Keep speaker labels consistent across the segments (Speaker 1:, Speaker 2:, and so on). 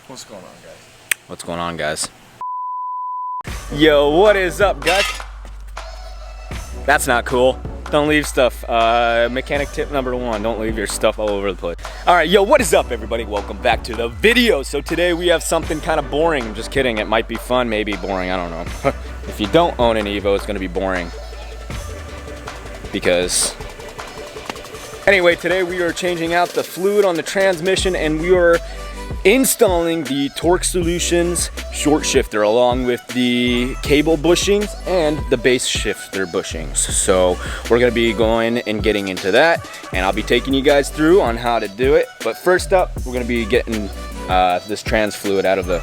Speaker 1: What's going on, guys?
Speaker 2: What's going on, guys? Yo, what is up, guys? That's not cool. Don't leave stuff. Mechanic tip number 1, don't leave your stuff all over the place. All right, yo, what is up, everybody? Welcome back to the video. So today we have something kind of boring. Just kidding, it might be fun, maybe boring, I don't know. If you don't own an Evo, it's gonna be boring. Because, anyway, today we are changing out the fluid on the transmission and we are installing the Torque Solutions short shifter along with the cable bushings and the base shifter bushings. So we're gonna be going and getting into that, and I'll be taking you guys through on how to do it. But first up, we're gonna be getting this trans fluid out of the,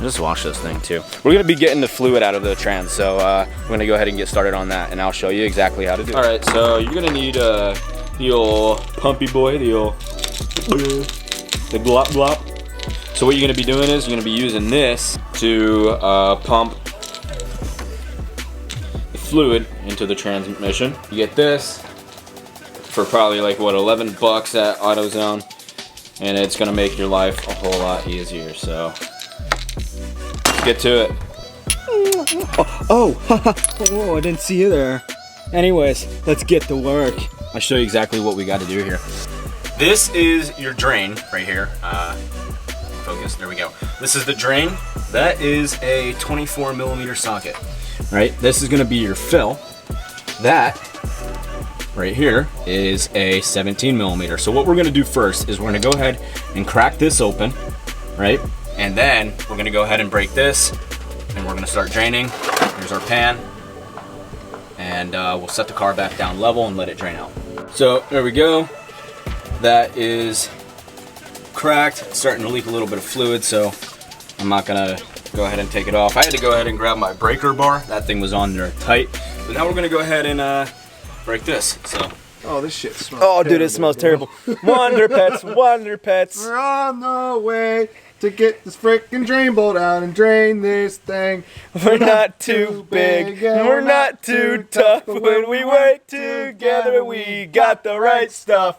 Speaker 2: just wash this thing too. We're gonna be getting the fluid out of the trans, so we're gonna go ahead and get started on that, and I'll show you exactly how to do it. All right, so you're gonna need the old pumpy boy, the glop glop. So what you're gonna be doing is you're gonna be using this to pump the fluid into the transmission. You get this for probably like what, 11 bucks at AutoZone, and it's gonna make your life a whole lot easier. So let's get to it. Oh, I didn't see you there. Anyways, let's get to work. I'll show you exactly what we got to do here. This is your drain right here. Focus, there we go. This is the drain. That is a 24mm socket, right? This is gonna be your fill. That right here is a 17mm. So what we're gonna do first is we're gonna go ahead and crack this open, right? And then we're gonna go ahead and break this, and we're gonna start draining. Here's our pan. And we'll set the car back down level and let it drain out. So there we go. That is cracked. It's starting to leak a little bit of fluid, so I'm not gonna go ahead and take it off. I had to go ahead and grab my breaker bar. That thing was on there tight. But now we're gonna go ahead and break this. So.
Speaker 1: Oh, this shit smells
Speaker 2: terrible.
Speaker 1: Dude,
Speaker 2: it smells terrible. Wonder Pets, Wonder Pets.
Speaker 1: We're on the way to get this frickin' drain bolt out and drain this thing.
Speaker 2: We're not too big, and we're not too tough. When we work together, we got the right stuff.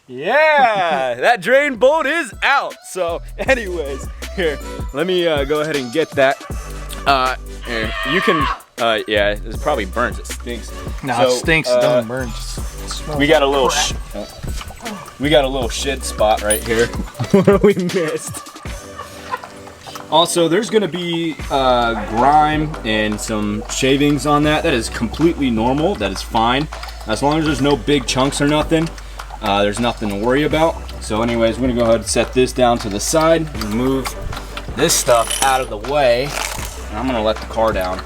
Speaker 2: Yeah, that drain bolt is out. So, anyways, here, let me go ahead and get that. Here, you can, yeah, it probably burns. It stinks.
Speaker 1: No, it stinks. It doesn't burn.
Speaker 2: We got a little, shit spot right here where we missed. Also, there's gonna be grime and some shavings on that. That is completely normal. That is fine. As long as there's no big chunks or nothing, there's nothing to worry about. So anyways, we're gonna go ahead and set this down to the side and move this stuff out of the way. And I'm gonna let the car down.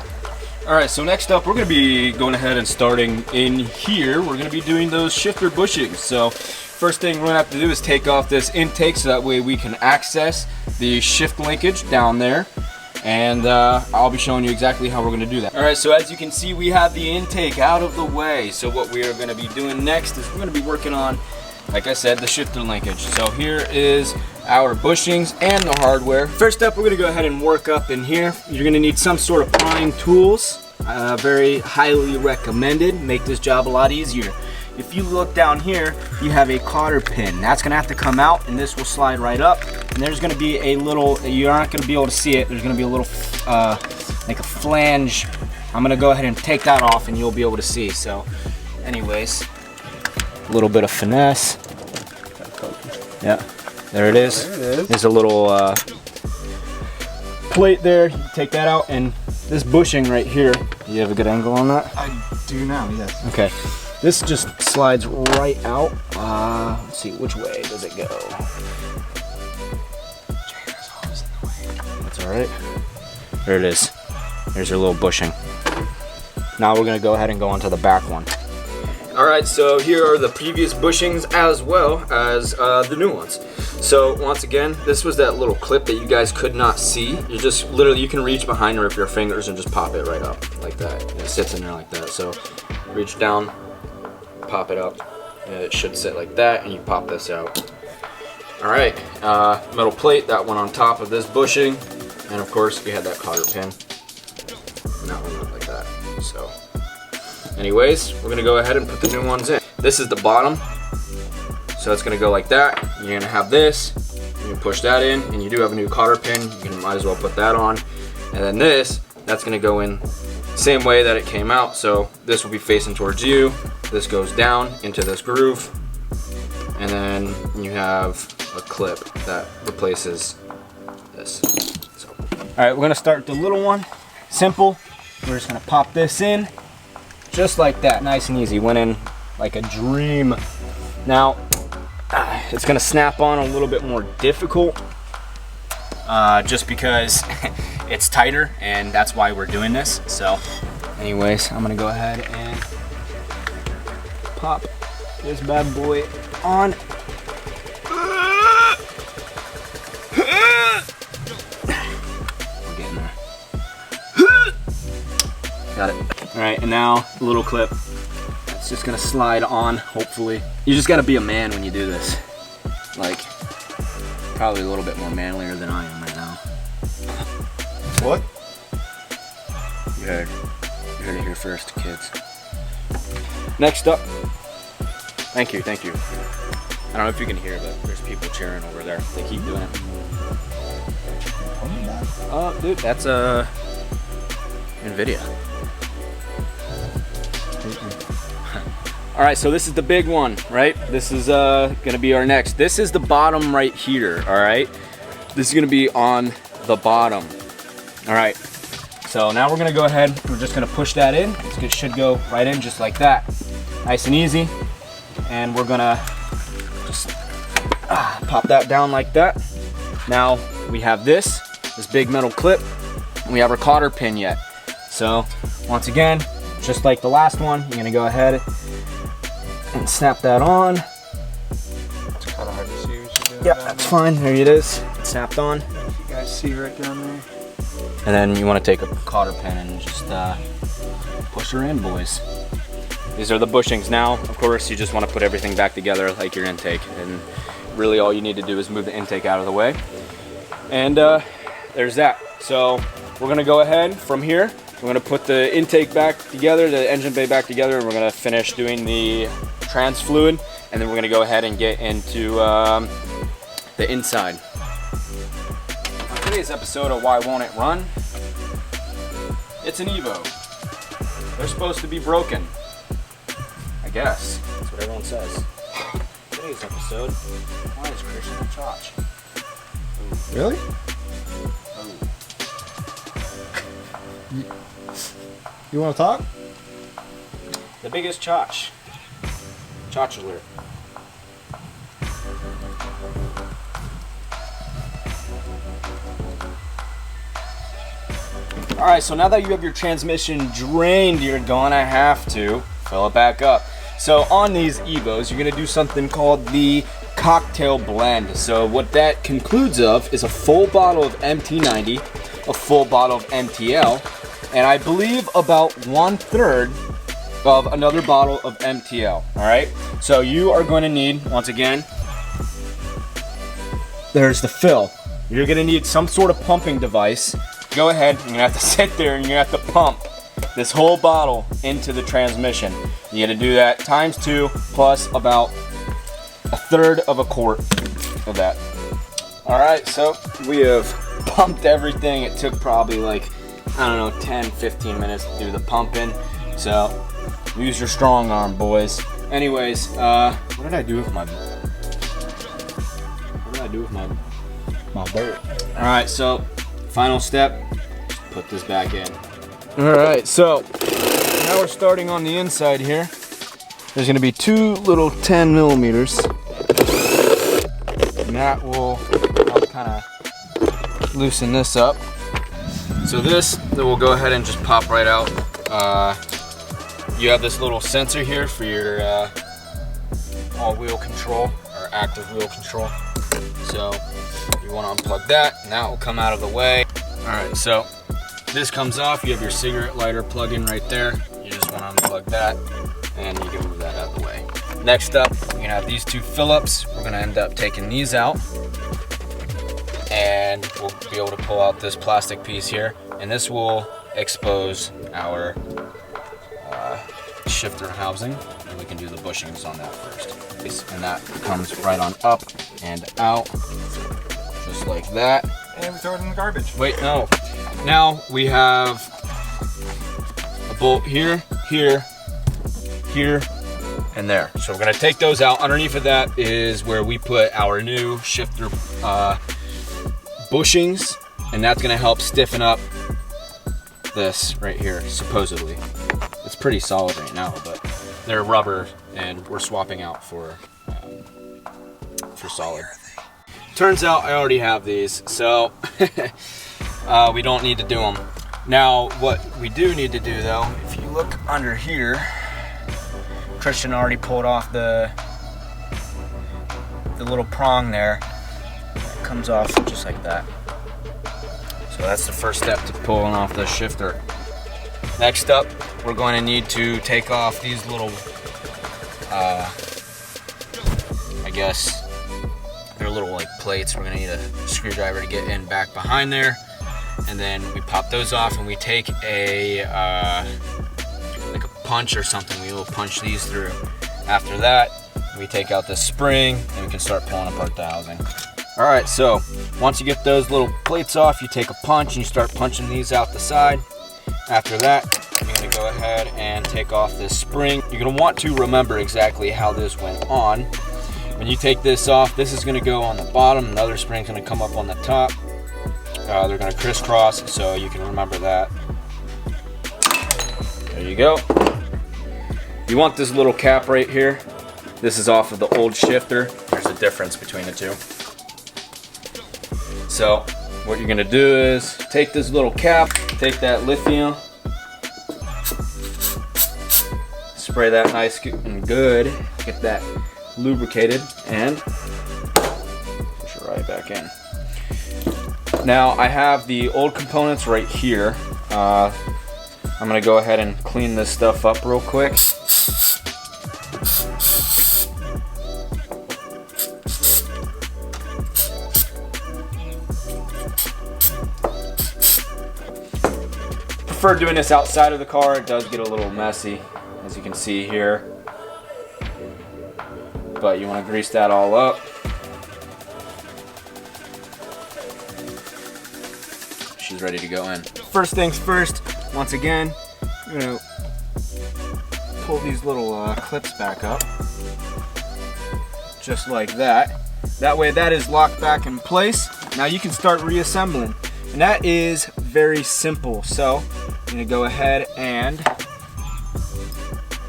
Speaker 2: All right, so next up, we're gonna be going ahead and starting in here. We're gonna be doing those shifter bushings. So first thing we're gonna have to do is take off this intake so that way we can access the shift linkage down there. And I'll be showing you exactly how we're gonna do that. All right, so as you can see, we have the intake out of the way. So what we are gonna be doing next is we're gonna be working on, like I said, the shifter linkage. So here is our bushings and the hardware. First up, we're gonna go ahead and work up in here. You're gonna need some sort of prying tools. Very highly recommended. Make this job a lot easier. If you look down here, you have a cotter pin. That's gonna have to come out, and this will slide right up. And there's gonna be a little, you're not gonna be able to see it, there's gonna be a little, like a flange. I'm gonna go ahead and take that off, and you'll be able to see. So, anyways, a little bit of finesse. Yeah, there it is.
Speaker 1: There it is.
Speaker 2: There's a little plate there. You take that out, and this bushing right here, you have a good angle on that?
Speaker 1: I do now, yes.
Speaker 2: Okay. This just slides right out. Let's see, which way does it go? That's all right. There it is. There's your little bushing. Now we're gonna go ahead and go onto the back one. All right, so here are the previous bushings as well as the new ones. So once again, this was that little clip that you guys could not see. You just literally, you can reach behind or with your fingers and just pop it right up like that. And it sits in there like that. So reach down, pop it up, and it should sit like that, and you pop this out. All right, metal plate that went on top of this bushing, and of course we had that cotter pin, and that one went like that. So anyways, we're gonna go ahead and put the new ones in. This is the bottom, so it's gonna go like that. You're gonna have this, you can push that in, and you do have a new cotter pin. You might as well put that on. And then this, that's gonna go in same way that it came out. So this will be facing towards you. This goes down into this groove, and then you have a clip that replaces this. So, all right, we're gonna start the little one. Simple. We're just gonna pop this in, just like that, nice and easy. Went in like a dream. Now, it's gonna snap on a little bit more difficult, just because it's tighter, and that's why we're doing this. So, anyways, I'm gonna go ahead and pop this bad boy on. We're getting there. Got it. All right, and now the little clip. It's just gonna slide on, hopefully. You just gotta be a man when you do this. Like, probably a little bit more manlier than I am right now.
Speaker 1: What?
Speaker 2: You heard it here first, kids. Next up, thank you. I don't know if you can hear, but there's people cheering over there. They keep doing it. Oh, dude, that's NVIDIA. All right, so this is the big one, right? This is gonna be our next. This is the bottom right here, all right? This is gonna be on the bottom. All right, so now we're gonna go ahead, we're just gonna push that in. It should go right in just like that. Nice and easy. And we're gonna just pop that down like that. Now we have this big metal clip, and we have our cotter pin yet. So once again, just like the last one, you're gonna go ahead and snap that on.
Speaker 3: It's kind of hard to see what you're doing.
Speaker 2: Yep, that's fine. There it is. It's snapped on.
Speaker 3: If you guys see right down there.
Speaker 2: And then you want to take a cotter pin and just push her in, boys. These are the bushings. Now, of course, you just want to put everything back together like your intake. And really all you need to do is move the intake out of the way. And there's that. So we're going to go ahead from here. We're going to put the intake back together, the engine bay back together, and we're going to finish doing the trans fluid. And then we're going to go ahead and get into the inside. On today's episode of Why Won't It Run? It's an Evo. They're supposed to be broken. I guess. That's what everyone says. Today's episode, why is Christian a chotch?
Speaker 1: Really? You want to talk?
Speaker 2: The biggest chotch. Chotch alert. Alright, so now that you have your transmission drained, you're gonna have to fill it back up. So on these Evos, you're gonna do something called the cocktail blend. So what that concludes of is a full bottle of MT90, a full bottle of MTL, and I believe about 1/3 of another bottle of MTL. All right, so you are going to need, once again, there's the fill. You're going to need some sort of pumping device. Go ahead, you're going to have to sit there and you're going to have to pump this whole bottle into the transmission. You got to do that ×2 plus about 1/3 of a quart of that. All right, so we have pumped everything. It took probably like, I don't know, 10-15 minutes to do the pumping. So use your strong arm, boys. Anyways, what did I do with my boat? All right, so final step, put this back in. All right, so now we're starting on the inside here. There's gonna be 2 little 10 millimeters. And that will help kind of loosen this up. So this, we'll go ahead and just pop right out. You have this little sensor here for your all-wheel control, or active wheel control. So you want to unplug that, and that will come out of the way. All right, so this comes off. You have your cigarette lighter plug-in right there. You just want to unplug that, and you can move that out of the way. Next up, we're gonna have these 2 Phillips. We're gonna end up taking these out, and we'll be able to pull out this plastic piece here, and this will expose our shifter housing, and we can do the bushings on that first. And that comes right on up and out, just like that.
Speaker 3: And we throw it in the garbage.
Speaker 2: Wait, no. Now we have a bolt here, here, here, and there. So we're gonna take those out. Underneath of that is where we put our new shifter bushings, and that's gonna help stiffen up this right here, supposedly. It's pretty solid right now, but they're rubber, and we're swapping out for solid. Turns out I already have these, so we don't need to do them. Now, what we do need to do though, if you look under here, Christian already pulled off the little prong there. It comes off just like that. So that's the first step to pulling off the shifter. Next up, we're going to need to take off these little, I guess, they're little like plates. We're gonna need a screwdriver to get in back behind there. And then we pop those off and we take a, like a punch or something. We will punch these through. After that, we take out this spring and we can start pulling apart the housing. All right, so once you get those little plates off, you take a punch and you start punching these out the side. After that, you're gonna go ahead and take off this spring. You're gonna want to remember exactly how this went on. When you take this off, this is gonna go on the bottom, another spring's gonna come up on the top. They're gonna crisscross, so you can remember that. There you go. You want this little cap right here. This is off of the old shifter. There's a difference between the two. So what you're gonna do is take this little cap, take that lithium, spray that nice and good, get that lubricated, and push it right back in. Now I have the old components right here. I'm gonna go ahead and clean this stuff up real quick. Prefer doing this outside of the car. It does get a little messy, as you can see here. But you want to grease that all up. She's ready to go in. First things first, once again, you're gonna pull these little clips back up. Just like that. That way that is locked back in place. Now you can start reassembling. And that is very simple. So you're gonna go ahead and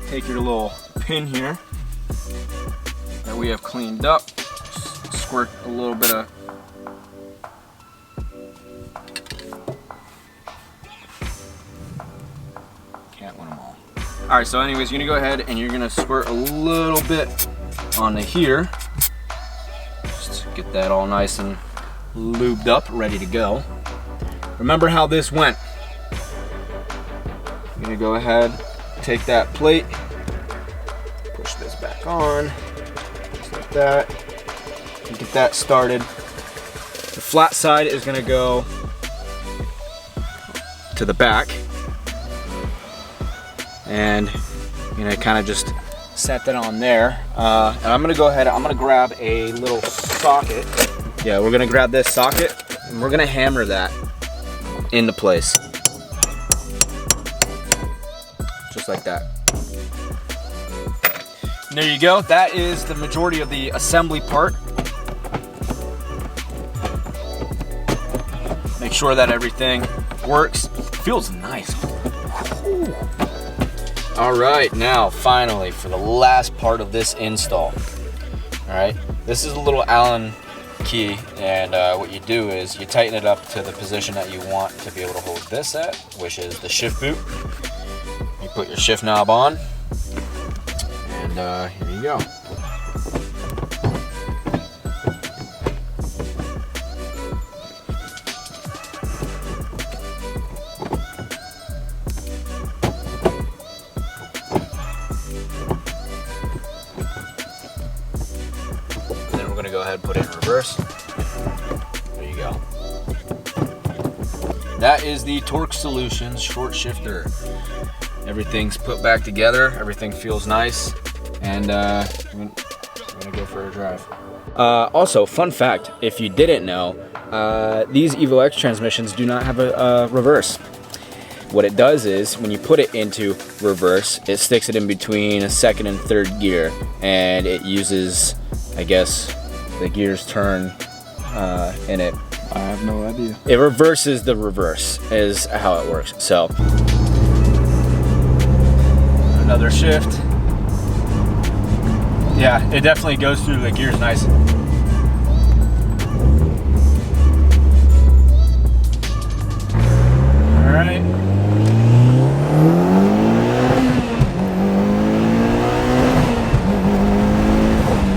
Speaker 2: take your little pin here that we have cleaned up, squirt a little bit of can't win them all. Alright, so anyways, you're gonna go ahead and you're gonna squirt a little bit onto here. Just to get that all nice and lubed up, ready to go. Remember how this went. You're gonna go ahead, take that plate, push this back on, just like that, and get that started. The flat side is gonna go to the back, and you're gonna kind of just set that on there. And I'm gonna go ahead, I'm gonna grab a little socket. Yeah, we're gonna grab this socket, and we're gonna hammer that into place. Just like that. And there you go. That is the majority of the assembly part. Make sure that everything works. Feels nice. Ooh. All right, now finally for the last part of this install. All right, this is a little Allen key, and what you do is you tighten it up to the position that you want to be able to hold this at, which is the shift boot. You put your shift knob on, and here you go. And then we're going to go ahead and put it in reverse. There you go. That is the Torque Solutions short shifter. Everything's put back together. Everything feels nice. And I'm gonna go for a drive. Also, fun fact, if you didn't know, these Evo X transmissions do not have a reverse. What it does is, when you put it into reverse, it sticks it in between second and third gear, and it uses, I guess, the gears turn in it.
Speaker 1: I have no idea.
Speaker 2: It reverses the reverse, is how it works. So, another shift. Yeah, it definitely goes through the gears nice. All right.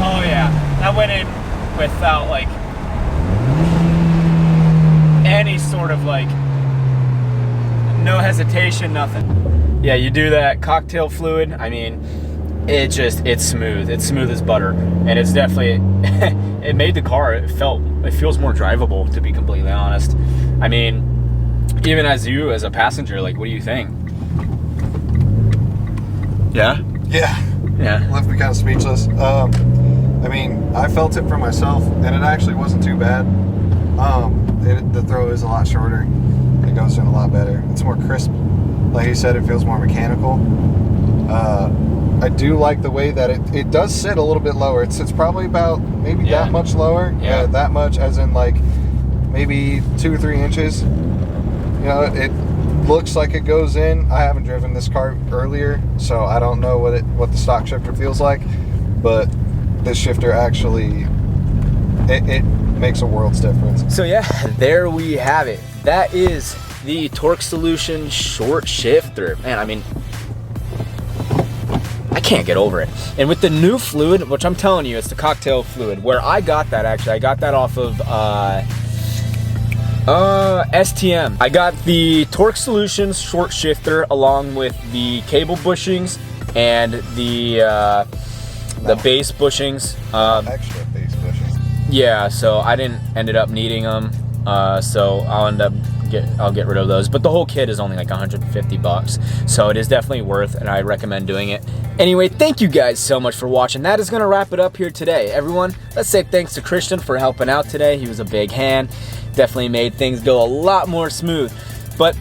Speaker 2: Oh yeah, that went in without like any sort of like, no hesitation, nothing. Yeah, you do that cocktail fluid, I mean, it's smooth. It's smooth as butter, and it's definitely it made the car, it feels more drivable, to be completely honest. I mean, even as a passenger, like, what do you think? Yeah? Yeah.
Speaker 1: Left me kind of speechless. I mean, I felt it for myself, and it actually wasn't too bad. The throw is a lot shorter. It goes in a lot better. It's more crisp. Like you said, it feels more mechanical. I do like the way that it does sit a little bit lower. It sits probably about maybe that much lower.
Speaker 2: Yeah.
Speaker 1: That much, as in like maybe 2 or 3 inches. You know, it looks like it goes in. I haven't driven this car earlier, so I don't know what the stock shifter feels like. But this shifter actually, it makes a world's difference.
Speaker 2: So yeah, there we have it. That is the Torque Solution short shifter. Man, I mean, I can't get over it. And with the new fluid, which I'm telling you, it's the cocktail fluid, where I got that actually, I got that off of STM. I got the Torque Solutions short shifter along with the cable bushings and the base bushings.
Speaker 1: Extra base bushings.
Speaker 2: Yeah, so I ended up needing them. So I'll get rid of those. But the whole kit is only like 150 bucks. So it is definitely worth, and I recommend doing it. Anyway, thank you guys so much for watching. That is gonna wrap it up here today. Everyone, let's say thanks to Christian for helping out today. He was a big hand. Definitely made things go a lot more smooth. But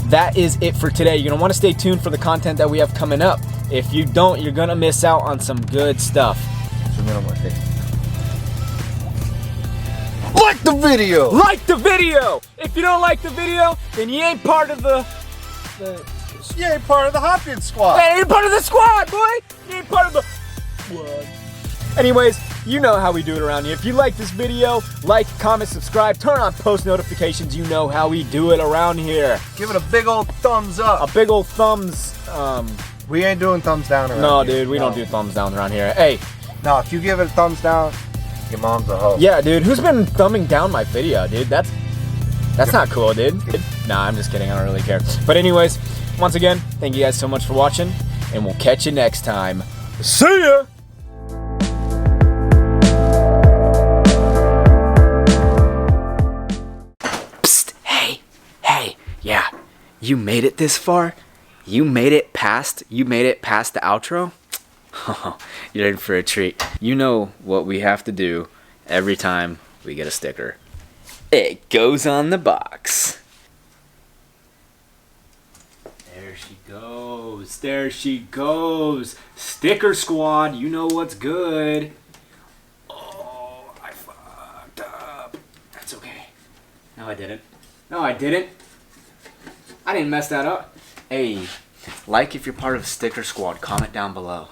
Speaker 2: that is it for today. You're gonna wanna stay tuned for the content that we have coming up. If you don't, you're gonna miss out on some good stuff.
Speaker 1: Like the video!
Speaker 2: Like the video! If you don't like the video, then you ain't part of the
Speaker 1: You ain't part of the Hopkins squad.
Speaker 2: Hey, you ain't part of the squad, boy! You ain't part of the squad. Anyways, you know how we do it around here. If you like this video, like, comment, subscribe, turn on post notifications. You know how we do it around here.
Speaker 1: Give it a big old thumbs up.
Speaker 2: A big old thumbs,
Speaker 1: We ain't doing thumbs down around
Speaker 2: no,
Speaker 1: here.
Speaker 2: dude, we don't do thumbs down around here. Hey.
Speaker 1: No, if you give it a thumbs down, your mom's a hoe.
Speaker 2: Yeah, dude, who's been thumbing down my video, dude? That's not cool, dude. Nah, I'm just kidding. I don't really care. But anyways, once again, thank you guys so much for watching, and we'll catch you next time. See ya! Psst, hey, yeah, you made it this far? You made it past the outro? You're in for a treat. You know what we have to do every time we get a sticker. It goes on the box. There she goes. There she goes. Sticker squad, you know what's good. Oh, I fucked up. That's okay. No, I didn't. No, I didn't. I didn't mess that up. Hey, like if you're part of Sticker Squad, comment down below.